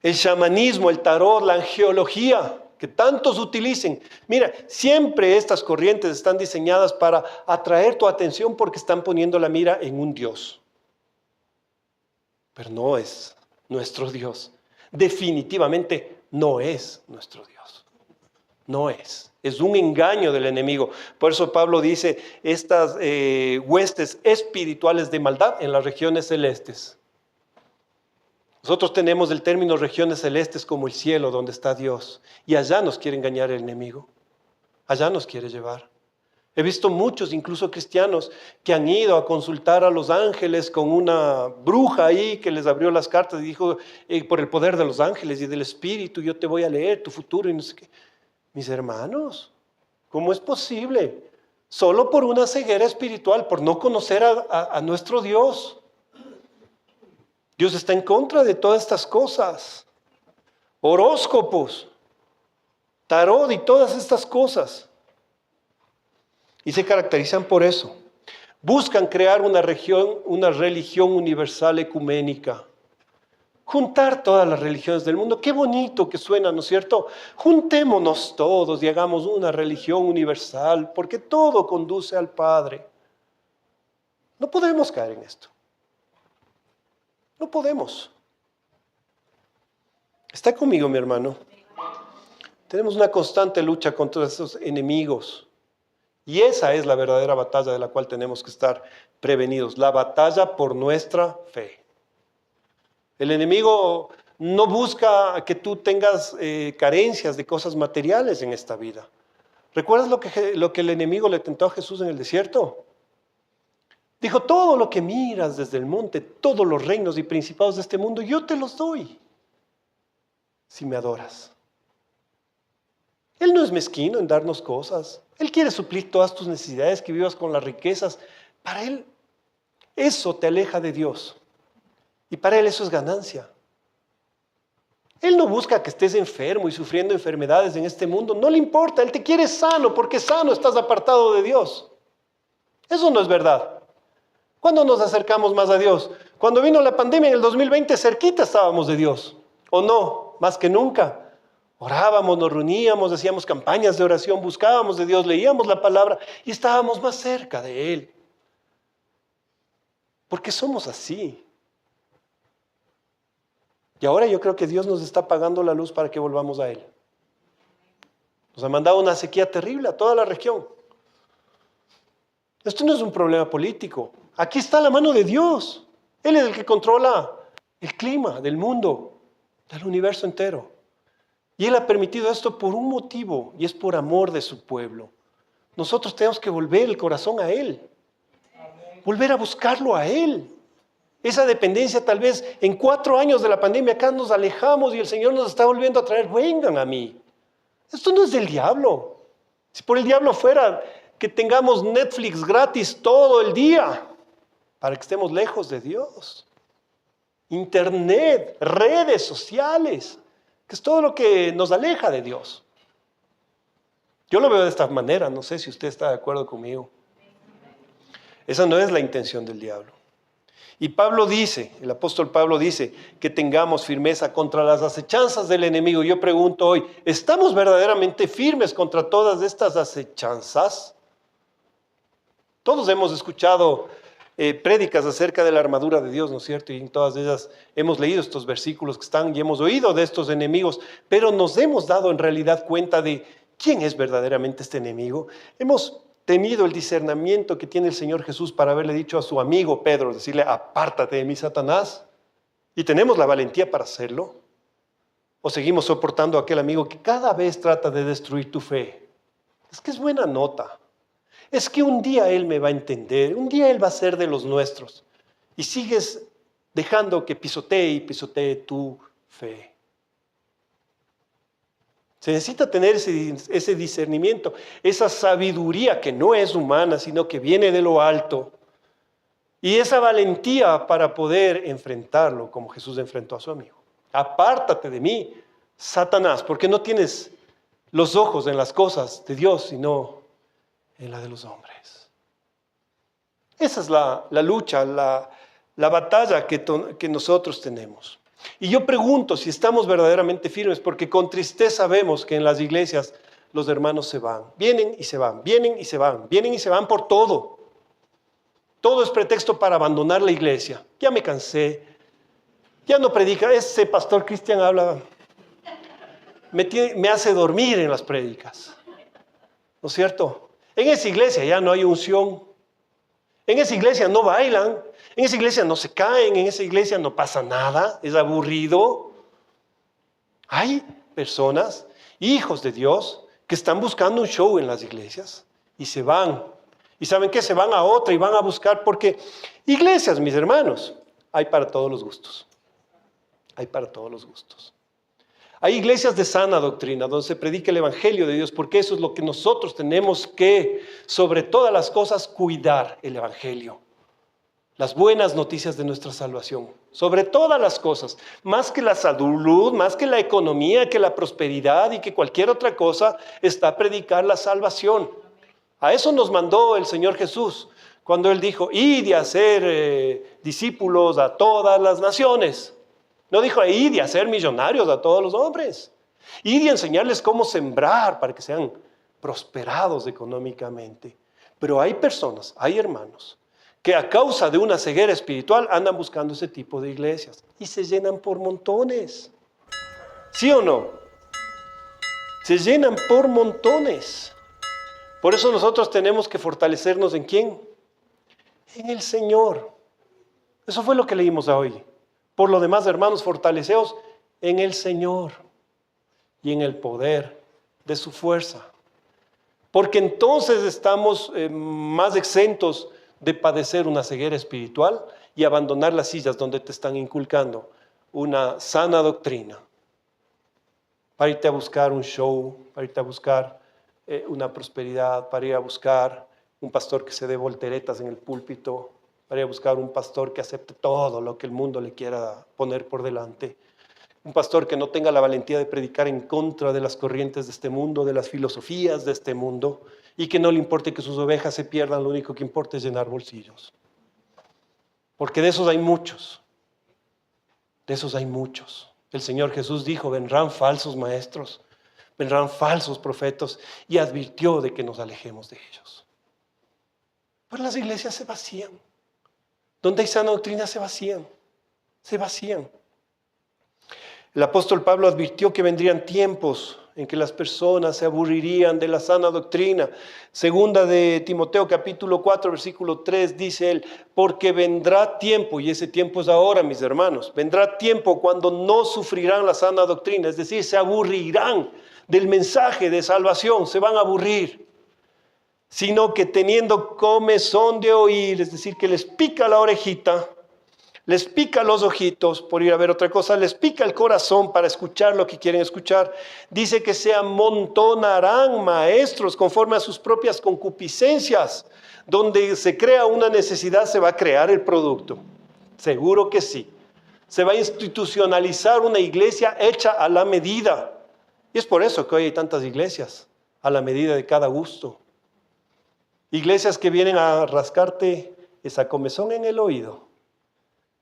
El chamanismo, el tarot, la angeología, que tantos utilicen. Mira, siempre estas corrientes están diseñadas para atraer tu atención porque están poniendo la mira en un Dios. Pero no es nuestro Dios. Definitivamente no es nuestro Dios. No es. Es un engaño del enemigo. Por eso Pablo dice estas huestes espirituales de maldad en las regiones celestes. Nosotros tenemos el término regiones celestes como el cielo donde está Dios. Y allá nos quiere engañar el enemigo. Allá nos quiere llevar. He visto muchos, incluso cristianos, que han ido a consultar a los ángeles con una bruja ahí que les abrió las cartas y dijo, por el poder de los ángeles y del Espíritu, yo te voy a leer tu futuro y no sé qué. Mis hermanos, ¿cómo es posible? Solo por una ceguera espiritual, por no conocer a nuestro Dios. Dios está en contra de todas estas cosas. Horóscopos, tarot y todas estas cosas. Y se caracterizan por eso. Buscan crear una religión universal ecuménica. juntar todas las religiones del mundo. Qué bonito que suena, ¿no es cierto? Juntémonos todos y hagamos una religión universal, porque todo conduce al Padre. No podemos caer en esto. No podemos. ¿Está conmigo, mi hermano? Tenemos una constante lucha contra esos enemigos. Y esa es la verdadera batalla de la cual tenemos que estar prevenidos. La batalla por nuestra fe. El enemigo no busca que tú tengas carencias de cosas materiales en esta vida. ¿Recuerdas lo que el enemigo le tentó a Jesús en el desierto? Dijo, todo lo que miras desde el monte, todos los reinos y principados de este mundo, yo te los doy si me adoras. Él no es mezquino en darnos cosas. Él quiere suplir todas tus necesidades, que vivas con las riquezas. Para Él, eso te aleja de Dios. Y para Él eso es ganancia. Él no busca que estés enfermo y sufriendo enfermedades en este mundo. No le importa, Él te quiere sano, porque sano estás apartado de Dios. Eso no es verdad. ¿Cuándo nos acercamos más a Dios? Cuando vino la pandemia en el 2020, cerquita estábamos de Dios. ¿O no? Más que nunca. Orábamos, nos reuníamos, hacíamos campañas de oración, buscábamos de Dios, leíamos la palabra y estábamos más cerca de Él. Porque somos así. Y ahora yo creo que Dios nos está apagando la luz para que volvamos a Él. Nos ha mandado una sequía terrible a toda la región. Esto no es un problema político. Aquí está la mano de Dios. Él es el que controla el clima del mundo, del universo entero. Y Él ha permitido esto por un motivo, y es por amor de su pueblo. Nosotros tenemos que volver el corazón a Él. Volver a buscarlo a Él. Esa dependencia tal vez en 4 años de la pandemia acá nos alejamos y el Señor nos está volviendo a traer, vengan a mí. Esto no es del diablo. Si por el diablo fuera que tengamos Netflix gratis todo el día para que estemos lejos de Dios. Internet, redes sociales, que es todo lo que nos aleja de Dios. Yo lo veo de esta manera, no sé si usted está de acuerdo conmigo. Esa no es la intención del diablo. Y Pablo dice, el apóstol Pablo dice, que tengamos firmeza contra las acechanzas del enemigo. Yo pregunto hoy, ¿estamos verdaderamente firmes contra todas estas acechanzas? Todos hemos escuchado prédicas acerca de la armadura de Dios, ¿no es cierto? Y en todas ellas hemos leído estos versículos que están y hemos oído de estos enemigos, pero nos hemos dado en realidad cuenta de quién es verdaderamente este enemigo. Hemos tenido el discernimiento que tiene el Señor Jesús para haberle dicho a su amigo Pedro, decirle, apártate de mí, Satanás, y tenemos la valentía para hacerlo. ¿O seguimos soportando a aquel amigo que cada vez trata de destruir tu fe? Es que es buena nota. Es que un día Él me va a entender, un día Él va a ser de los nuestros. Y sigues dejando que pisotee y pisotee tu fe. Se necesita tener ese discernimiento, esa sabiduría que no es humana, sino que viene de lo alto. Y esa valentía para poder enfrentarlo como Jesús enfrentó a su amigo. Apártate de mí, Satanás, porque no tienes los ojos en las cosas de Dios, sino en la de los hombres. Esa es la lucha, la batalla que nosotros tenemos. Y yo pregunto si estamos verdaderamente firmes, porque con tristeza vemos que en las iglesias los hermanos se van, vienen y se van, vienen y se van, vienen y se van por todo. Todo es pretexto para abandonar la iglesia. Ya me cansé, ya no predica, ese pastor Cristian habla, me hace dormir en las prédicas, ¿no es cierto? En esa iglesia ya no hay unción, en esa iglesia no bailan, en esa iglesia no se caen, en esa iglesia no pasa nada, es aburrido. Hay personas, hijos de Dios, que están buscando un show en las iglesias y se van. ¿Y saben qué? Se van a otra y van a buscar, porque iglesias, mis hermanos, hay para todos los gustos. Hay para todos los gustos. Hay iglesias de sana doctrina donde se predica el evangelio de Dios, porque eso es lo que nosotros tenemos que, sobre todas las cosas, cuidar el evangelio. Las buenas noticias de nuestra salvación, sobre todas las cosas, más que la salud, más que la economía, que la prosperidad y que cualquier otra cosa, está a predicar la salvación. A eso nos mandó el Señor Jesús, cuando Él dijo, id y hacer discípulos a todas las naciones. No dijo, id y hacer millonarios a todos los hombres. Id y enseñarles cómo sembrar para que sean prosperados económicamente. Pero hay personas, hay hermanos, que a causa de una ceguera espiritual andan buscando ese tipo de iglesias y se llenan por montones. ¿Sí o no? Se llenan por montones. Por eso nosotros tenemos que fortalecernos ¿en quién? En el Señor. Eso fue lo que leímos hoy. Por lo demás, hermanos, fortaleceos en el Señor y en el poder de su fuerza. Porque entonces estamos más exentos de padecer una ceguera espiritual y abandonar las sillas donde te están inculcando una sana doctrina. Para irte a buscar un show, para irte a buscar una prosperidad, para ir a buscar un pastor que se dé volteretas en el púlpito, para ir a buscar un pastor que acepte todo lo que el mundo le quiera poner por delante. Un pastor que no tenga la valentía de predicar en contra de las corrientes de este mundo, de las filosofías de este mundo, y que no le importe que sus ovejas se pierdan, lo único que importa es llenar bolsillos. Porque de esos hay muchos. De esos hay muchos. El Señor Jesús dijo, vendrán falsos maestros, vendrán falsos profetas, y advirtió de que nos alejemos de ellos. Pero las iglesias se vacían. Donde hay sana doctrina se vacían. Se vacían. El apóstol Pablo advirtió que vendrían tiempos en que las personas se aburrirían de la sana doctrina. Segunda de Timoteo capítulo 4 versículo 3 dice él, porque vendrá tiempo, y ese tiempo es ahora, mis hermanos, vendrá tiempo cuando no sufrirán la sana doctrina, es decir, se aburrirán del mensaje de salvación, se van a aburrir, sino que teniendo comezón de oír, es decir, que les pica la orejita, les pica los ojitos por ir a ver otra cosa, les pica el corazón para escuchar lo que quieren escuchar. Dice que se amontonarán maestros conforme a sus propias concupiscencias. Donde se crea una necesidad, se va a crear el producto. Seguro que sí. Se va a institucionalizar una iglesia hecha a la medida. Y es por eso que hoy hay tantas iglesias, a la medida de cada gusto. Iglesias que vienen a rascarte esa comezón en el oído.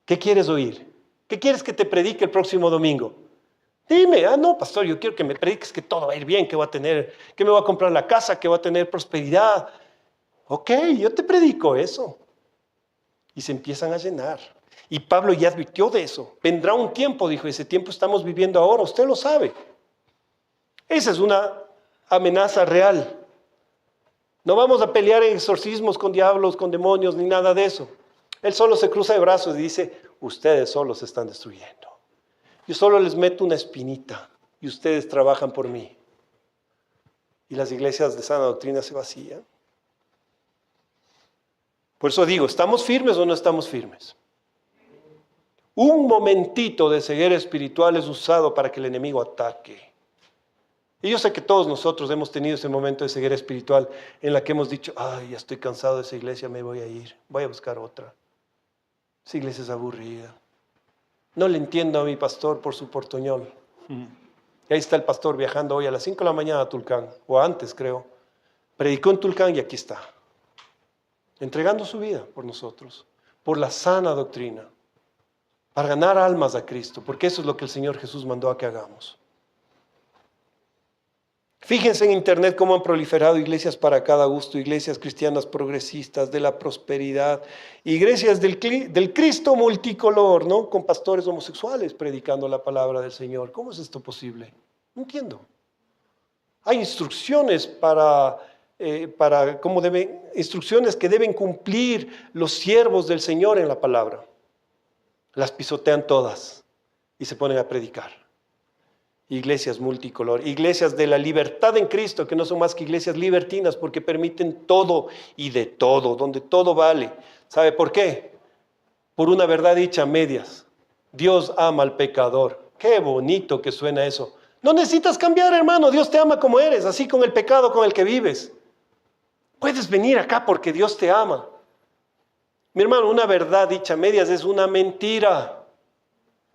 ¿Qué quieres oír? ¿Qué quieres que te predique el próximo domingo? Dime, no, pastor, yo quiero que me prediques que todo va a ir bien, que voy a tener, que me voy a comprar la casa, que voy a tener prosperidad. Ok, yo te predico eso. Y se empiezan a llenar. Y Pablo ya advirtió de eso. Vendrá un tiempo, dijo, ese tiempo estamos viviendo ahora, usted lo sabe. Esa es una amenaza real. No vamos a pelear en exorcismos con diablos, con demonios, ni nada de eso. Él solo se cruza de brazos y dice, ustedes solo se están destruyendo. Yo solo les meto una espinita y ustedes trabajan por mí. Y las iglesias de sana doctrina se vacían. Por eso digo, ¿estamos firmes o no estamos firmes? Un momentito de ceguera espiritual es usado para que el enemigo ataque. Y yo sé que todos nosotros hemos tenido ese momento de ceguera espiritual en la que hemos dicho, ay, ya estoy cansado de esa iglesia, me voy a ir, voy a buscar otra. Esa iglesia es aburrida. No le entiendo a mi pastor por su portoñol. Y ahí está el pastor viajando hoy a las 5 de la mañana a Tulcán, o antes creo. Predicó en Tulcán y aquí está. Entregando su vida por nosotros, por la sana doctrina, para ganar almas a Cristo, porque eso es lo que el Señor Jesús mandó a que hagamos. Fíjense en internet cómo han proliferado iglesias para cada gusto, iglesias cristianas progresistas, de la prosperidad, iglesias del Cristo multicolor, ¿no? Con pastores homosexuales predicando la palabra del Señor. ¿Cómo es esto posible? No entiendo. Hay instrucciones instrucciones que deben cumplir los siervos del Señor en la palabra. Las pisotean todas y se ponen a predicar. Iglesias multicolor, iglesias de la libertad en Cristo, que no son más que iglesias libertinas porque permiten todo y de todo, donde todo vale. ¿Sabe por qué? Por una verdad dicha a medias. Dios ama al pecador. Qué bonito que suena eso. No necesitas cambiar, hermano. Dios te ama como eres, así con el pecado con el que vives. Puedes venir acá porque Dios te ama. Mi hermano, una verdad dicha a medias es una mentira.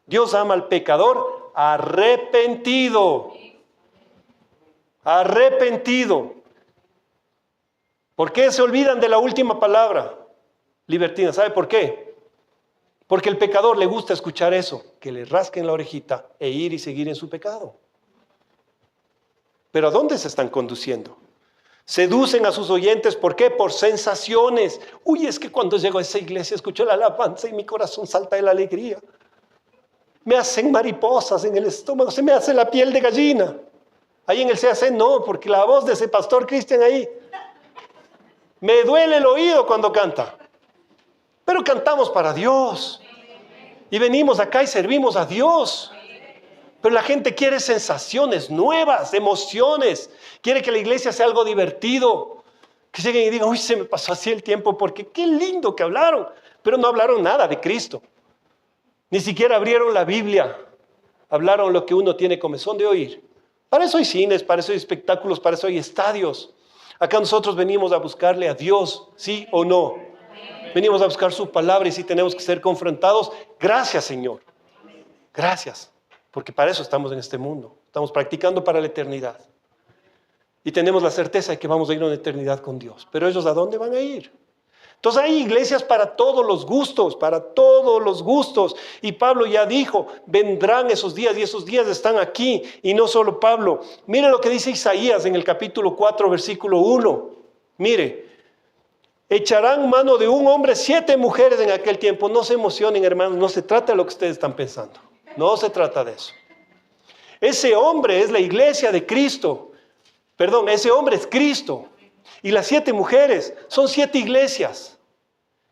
Dios ama al pecador arrepentido. Arrepentido. ¿Por qué se olvidan de la última palabra? Libertina. ¿Sabe por qué? Porque el pecador le gusta escuchar eso, que le rasquen la orejita e ir y seguir en su pecado. Pero ¿a dónde se están conduciendo? Seducen a sus oyentes, ¿por qué? Por sensaciones. Uy, es que cuando llego a esa iglesia escucho la alabanza y mi corazón salta de la alegría. Me hacen mariposas en el estómago, se me hace la piel de gallina. Ahí en el CAC no, porque la voz de ese pastor Cristian ahí, me duele el oído cuando canta. Pero cantamos para Dios. Y venimos acá y servimos a Dios. Pero la gente quiere sensaciones nuevas, emociones. Quiere que la iglesia sea algo divertido. Que lleguen y digan, uy, se me pasó así el tiempo porque qué lindo que hablaron. Pero no hablaron nada de Cristo. Ni siquiera abrieron la Biblia. Hablaron lo que uno tiene comezón de oír. Para eso hay cines, para eso hay espectáculos, para eso hay estadios. Acá nosotros venimos a buscarle a Dios, ¿sí o no? Venimos a buscar su palabra y si tenemos que ser confrontados, gracias Señor. Gracias, porque para eso estamos en este mundo. Estamos practicando para la eternidad. Y tenemos la certeza de que vamos a ir a una eternidad con Dios. Pero ellos, ¿a dónde van a ir? Entonces hay iglesias para todos los gustos, para todos los gustos. Y Pablo ya dijo, vendrán esos días y esos días están aquí. Y no solo Pablo. Mire lo que dice Isaías en el capítulo 4, versículo 1. Mire, echarán mano de un hombre 7 mujeres en aquel tiempo. No se emocionen, hermanos, no se trata de lo que ustedes están pensando. No se trata de eso. Ese hombre es la iglesia de Cristo. Perdón, ese hombre es Cristo. Y las 7 mujeres son 7 iglesias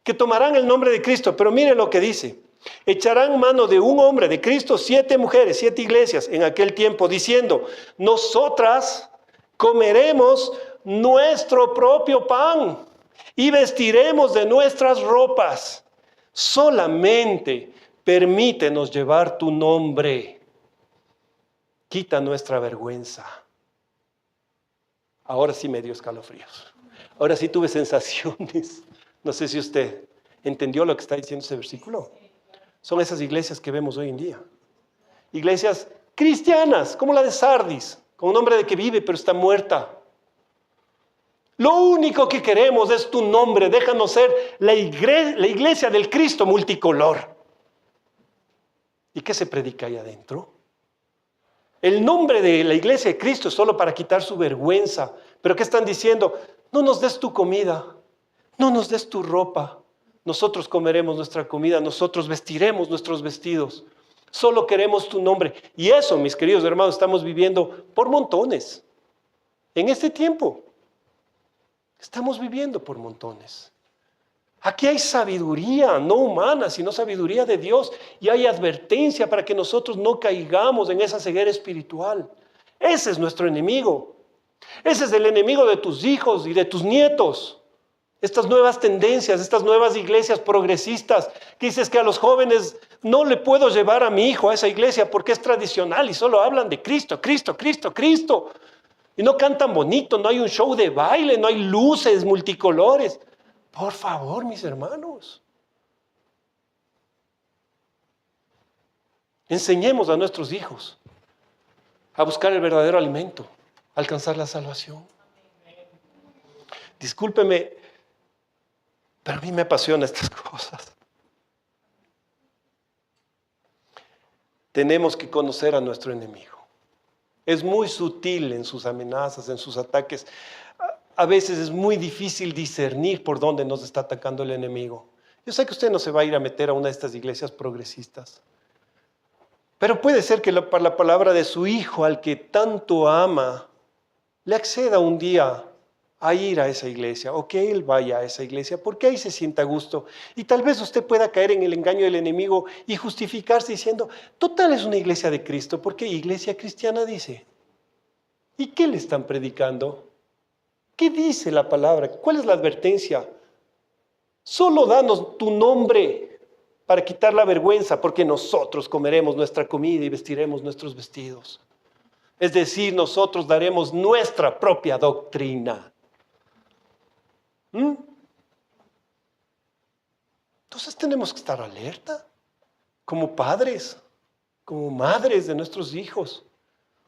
que tomarán el nombre de Cristo. Pero mire lo que dice. Echarán mano de un hombre de Cristo 7 mujeres, 7 iglesias en aquel tiempo, diciendo, nosotras comeremos nuestro propio pan y vestiremos de nuestras ropas. Solamente permítenos llevar tu nombre. Quita nuestra vergüenza. Ahora sí me dio escalofríos. Ahora sí tuve sensaciones. No sé si usted entendió lo que está diciendo ese versículo. Son esas iglesias que vemos hoy en día. Iglesias cristianas, como la de Sardis, con un hombre de que vive pero está muerta. Lo único que queremos es tu nombre. Déjanos ser la iglesia del Cristo multicolor. ¿Y qué se predica ahí adentro? El nombre de la iglesia de Cristo es solo para quitar su vergüenza. ¿Pero qué están diciendo? No nos des tu comida, no nos des tu ropa. Nosotros comeremos nuestra comida, nosotros vestiremos nuestros vestidos. Solo queremos tu nombre. Y eso, mis queridos hermanos, estamos viviendo por montones. En este tiempo, estamos viviendo por montones. Aquí hay sabiduría, no humana, sino sabiduría de Dios. Y hay advertencia para que nosotros no caigamos en esa ceguera espiritual. Ese es nuestro enemigo. Ese es el enemigo de tus hijos y de tus nietos. Estas nuevas tendencias, estas nuevas iglesias progresistas, que dices que a los jóvenes no le puedo llevar a mi hijo a esa iglesia porque es tradicional y solo hablan de Cristo, Cristo, Cristo, Cristo. Y no cantan bonito, no hay un show de baile, no hay luces multicolores. Por favor, mis hermanos. Enseñemos a nuestros hijos a buscar el verdadero alimento, a alcanzar la salvación. Discúlpeme, pero a mí me apasionan estas cosas. Tenemos que conocer a nuestro enemigo. Es muy sutil en sus amenazas, en sus ataques. A veces es muy difícil discernir por dónde nos está atacando el enemigo. Yo sé que usted no se va a ir a meter a una de estas iglesias progresistas. Pero puede ser que por la palabra de su hijo, al que tanto ama, le acceda un día a ir a esa iglesia o que él vaya a esa iglesia porque ahí se sienta a gusto. Y tal vez usted pueda caer en el engaño del enemigo y justificarse diciendo, total es una iglesia de Cristo, porque iglesia cristiana dice. ¿Y qué le están predicando? ¿Qué dice la palabra? ¿Cuál es la advertencia? Solo danos tu nombre para quitar la vergüenza, porque nosotros comeremos nuestra comida y vestiremos nuestros vestidos. Es decir, nosotros daremos nuestra propia doctrina. Entonces tenemos que estar alerta, como padres, como madres de nuestros hijos.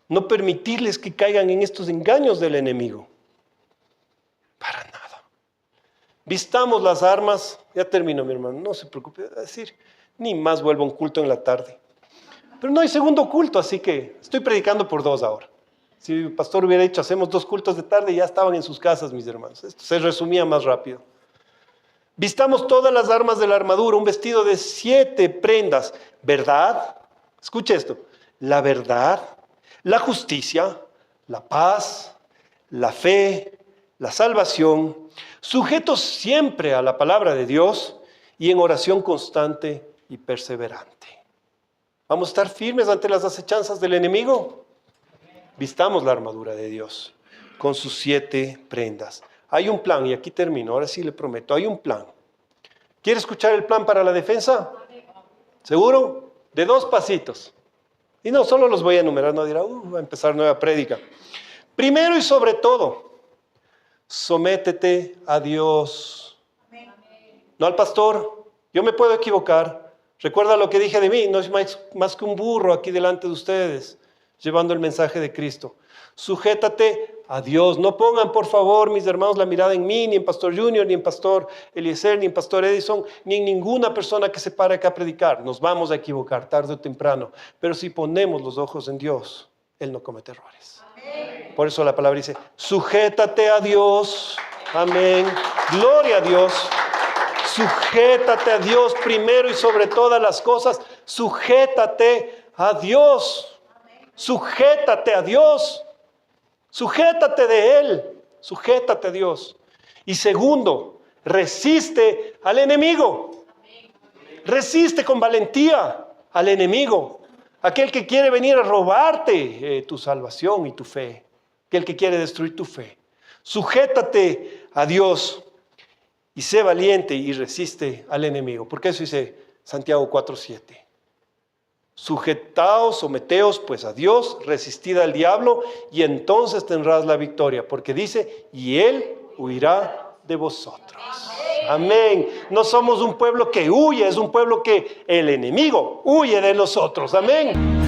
No permitirles que caigan en estos engaños del enemigo. Para nada. Vistamos las armas, ya termino mi hermano, no se preocupe, es decir, Ni más vuelvo a un culto en la tarde. Pero no hay segundo culto, así que estoy predicando por 2 ahora. Si el pastor hubiera dicho, hacemos 2 cultos de tarde, ya estaban en sus casas, mis hermanos. Esto se resumía más rápido. Vistamos todas las armas de la armadura, un vestido de 7 prendas. ¿Verdad? Escuche esto. La verdad, la justicia, la paz, la fe, la salvación, sujetos siempre a la palabra de Dios y en oración constante y perseverante. ¿Vamos a estar firmes ante las acechanzas del enemigo? Vistamos la armadura de Dios con sus 7 prendas. Hay un plan, y aquí termino, ahora sí le prometo, hay un plan. ¿Quiere escuchar el plan para la defensa? ¿Seguro? De 2 pasitos. Y no, solo los voy a enumerar, no dirá, va a empezar nueva prédica. Primero y sobre todo, sométete a Dios. No al pastor. Yo me puedo equivocar. Recuerda lo que dije de mí, no es más que un burro aquí delante de ustedes, llevando el mensaje de Cristo. Sujétate a Dios. No pongan, por favor, mis hermanos, la mirada en mí, ni en Pastor Junior, ni en Pastor Eliezer, ni en Pastor Edison, ni en ninguna persona que se pare acá a predicar. Nos vamos a equivocar tarde o temprano. Pero si ponemos los ojos en Dios, Él no comete errores. Amén. Por eso la palabra dice, sujétate a Dios. Amén. Gloria a Dios. Sujétate a Dios primero y sobre todas las cosas. Sujétate a Dios. Sujétate a Dios. Sujétate de Él. Sujétate a Dios. Y segundo, resiste al enemigo. Resiste con valentía al enemigo. Aquel que quiere venir a robarte tu salvación y tu fe. Aquel que quiere destruir tu fe. Sujétate a Dios. Y sé valiente y resiste al enemigo. Porque eso dice Santiago 4:7. Sujetaos, someteos pues a Dios, resistid al diablo y entonces tendrás la victoria. Porque dice, y Él huirá de vosotros. Amén. No somos un pueblo que huye, es un pueblo que el enemigo huye de nosotros. Amén.